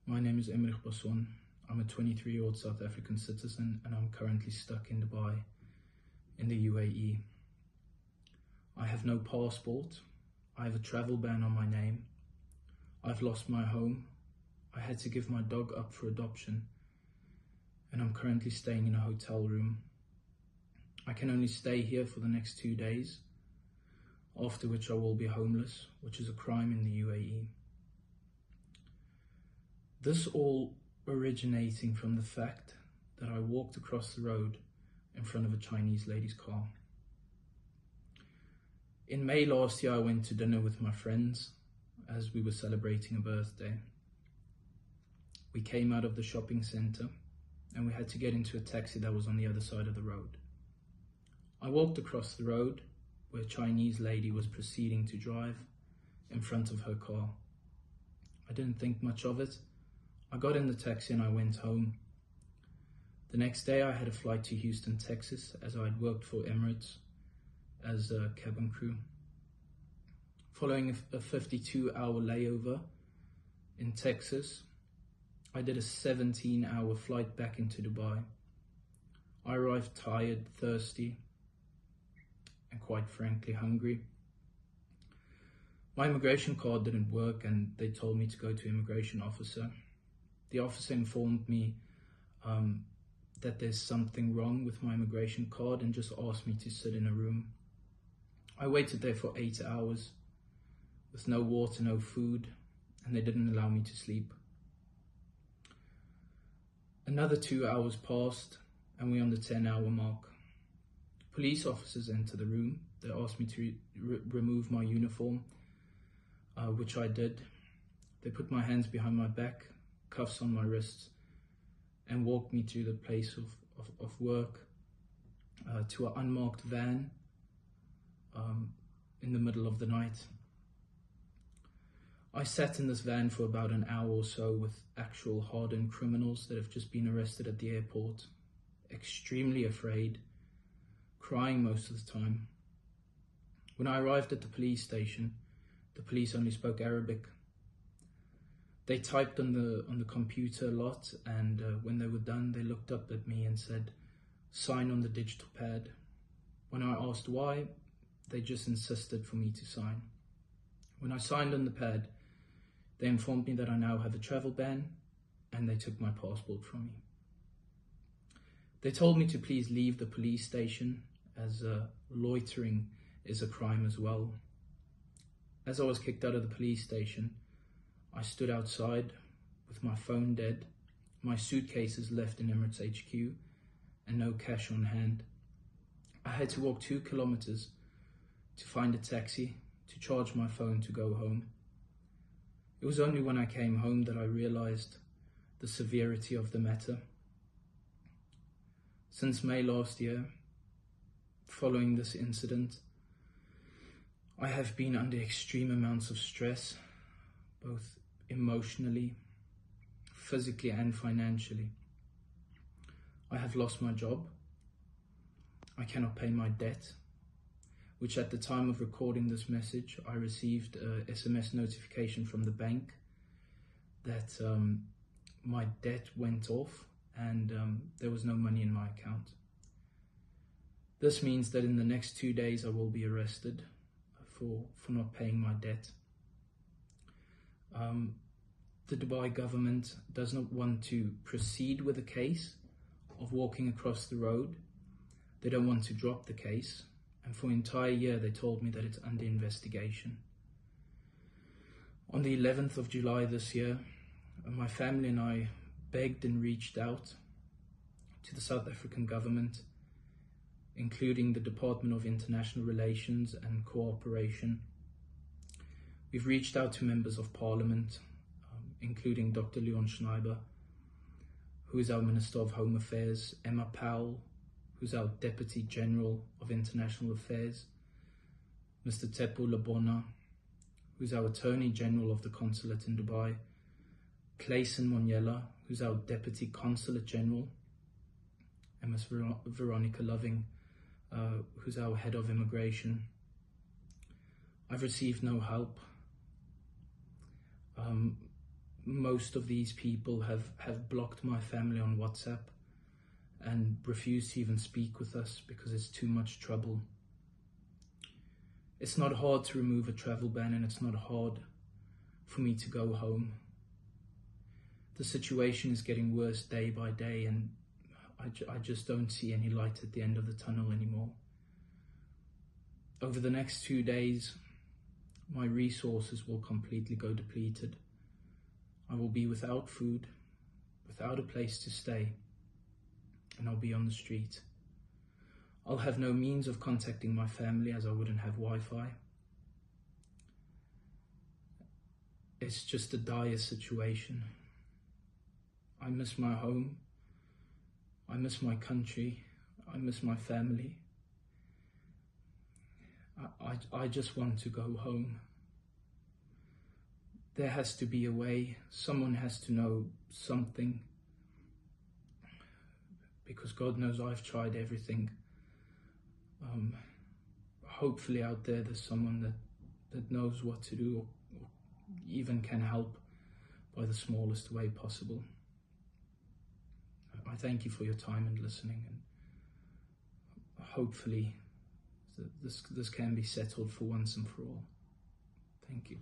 My name is Emmerich Basson. I'm a 23-year-old South African citizen and I'm currently stuck in Dubai, in the UAE. I have no passport. I have a travel ban on my name. I've lost my home. I had to give my dog up for adoption and I'm currently staying in a hotel room. I can only stay here for the next 2 days, after which I will be homeless, which is a crime in the UAE. This all originating from the fact that I walked across the road in front of a Chinese lady's car. In May last year, I went to dinner with my friends as we were celebrating a birthday. We came out of the shopping center and we had to get into a taxi that was on the other side of the road. I walked across the road where a Chinese lady was proceeding to drive in front of her car. I didn't think much of it. I got in the taxi and I went home. The next day I had a flight to Houston, Texas, as I had worked for Emirates as a cabin crew. Following a 52-hour layover in Texas, I did a 17-hour flight back into Dubai. I arrived tired, thirsty, and quite frankly hungry. My immigration card didn't work and they told me to go to an immigration officer. The officer informed me that there's something wrong with my immigration card and just asked me to sit in a room. I waited there for 8 hours with no water, no food, and they didn't allow me to sleep. Another 2 hours passed and we're on the 10-hour mark. Police officers entered the room. They asked me to remove my uniform, which I did. They put my hands behind my back, cuffs on my wrists, and walked me to the place of work, to an unmarked van in the middle of the night. I sat in this van for about an hour or so with actual hardened criminals that have just been arrested at the airport, extremely afraid, crying most of the time. When I arrived at the police station, the police only spoke Arabic. They typed on the computer a lot, and when they were done, they looked up at me and said, "Sign on the digital pad." When I asked why, they just insisted for me to sign. When I signed on the pad, they informed me that I now have a travel ban, and they took my passport from me. They told me to please leave the police station, as loitering is a crime as well. As I was kicked out of the police station, I stood outside with my phone dead, my suitcases left in Emirates HQ, and no cash on hand. I had to walk 2 kilometers to find a taxi to charge my phone to go home. It was only when I came home that I realized the severity of the matter. Since May last year, following this incident, I have been under extreme amounts of stress, both emotionally, physically and financially. I have lost my job. I cannot pay my debt, which at the time of recording this message, I received a SMS notification from the bank that my debt went off and there was no money in my account. This means that in the next 2 days I will be arrested for not paying my debt. The Dubai government does not want to proceed with the case of walking across the road. They don't want to drop the case, and for an entire year they told me that it's under investigation. On the 11th of July this year, my family and I begged and reached out to the South African government, including the Department of International Relations and Cooperation. We've reached out to members of Parliament, including Dr. Leon Schneiber, who is our Minister of Home Affairs, Emma Powell, who's our Deputy General of International Affairs, Mr. Tepo Labona, who's our Attorney General of the Consulate in Dubai, Clayson Monyela, who's our Deputy Consulate General, and Ms. Veronica Loving, who's our Head of Immigration. I've received no help. most of these people have blocked my family on WhatsApp and refuse to even speak with us because it's too much trouble. It's not hard to remove a travel ban, and it's not hard for me to go home. The situation is getting worse day by day, and I just don't see any light at the end of the tunnel anymore. Over the next 2 days, my resources will completely go depleted. I will be without food, without a place to stay, and I'll be on the street. I'll have no means of contacting my family as I wouldn't have Wi-Fi. It's just a dire situation. I miss my home. I miss my country. I miss my family. I just want to go home. There has to be a way. Someone has to know something. Because God knows I've tried everything. Hopefully out there's someone that knows what to do, or even can help by the smallest way possible. I thank you for your time and listening, and hopefully this can be settled for once and for all. Thank you.